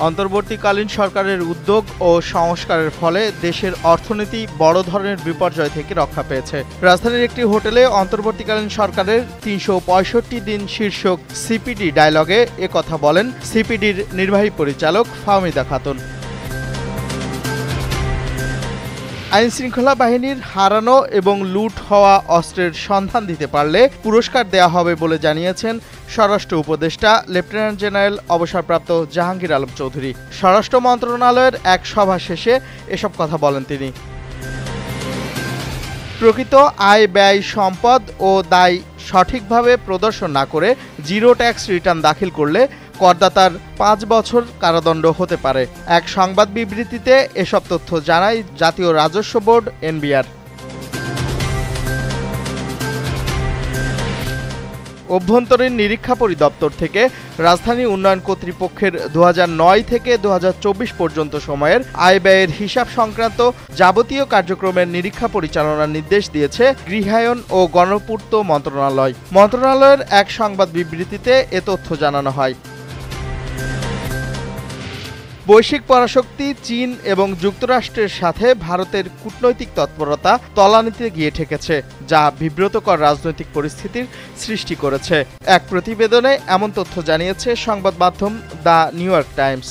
অন্তর্বর্তীকালীন সরকারের উদ্যোগ ও সংস্কারের ফলে দেশের অর্থনীতি বড় ধরনের বিপর্যয় থেকে রক্ষা পেয়েছে। রাজধানীর একটি হোটেলে অন্তর্বর্তীকালীন সরকারের ৩৬৫ দিন শীর্ষক সিপিডি ডায়ালগে একথা বলেন সিপিডির নির্বাহী পরিচালক ফাহমিদা খাতুন। আইনশৃঙ্খলা বাহিনীর হারানো এবং লুট হওয়া অস্ত্রের সন্ধান দিতে পারলে পুরস্কার দেয়া হবে বলে জানিয়েছেন স্বরাষ্ট্র উপদেষ্টা লেফটেন্যান্ট জেনারেল অবসরপ্রাপ্ত জাহাঙ্গীর আলম চৌধুরী। স্বরাষ্ট্র মন্ত্রণালয়ের এক সভা শেষে এসব কথা বলেন তিনি। প্রকৃত আয় ব্যয় সম্পদ ও দায় সঠিকভাবে প্রদর্শন না করে জিরো ট্যাক্স রিটার্ন দাখিল করলে করদাতার ৫ বছর কারাদণ্ড হতে পারে। এক সংবাদ বিবৃতিতে এসব তথ্য জানায় জাতীয় রাজস্ব বোর্ড এনবিআর। অভ্যন্তরীণ নিরীক্ষা পরিদপ্তর থেকে রাজধানী উন্নয়ন কর্তৃপক্ষের ২০০৯ থেকে ২০২৪ পর্যন্ত সময়ের আয় ব্যয়ের হিসাব সংক্রান্ত যাবতীয় কার্যক্রমের নিরীক্ষা পরিচালনার নির্দেশ দিয়েছে গৃহায়ন ও গণপূর্ত মন্ত্রণালয়। মন্ত্রণালয়ের এক সংবাদ বিবৃতিতে এ তথ্য জানানো হয়। বৈশ্বিক পরাশক্তি চীন এবং যুক্তরাষ্ট্রের সাথে ভারতের কূটনৈতিক তৎপরতা তলানিতে গিয়ে ঠেকেছে, যা বিব্রতকর রাজনৈতিক পরিস্থিতির সৃষ্টি করেছে। এক প্রতিবেদনে এমন তথ্য জানিয়েছে সংবাদ মাধ্যম দ্য নিউ ইয়র্ক টাইমস।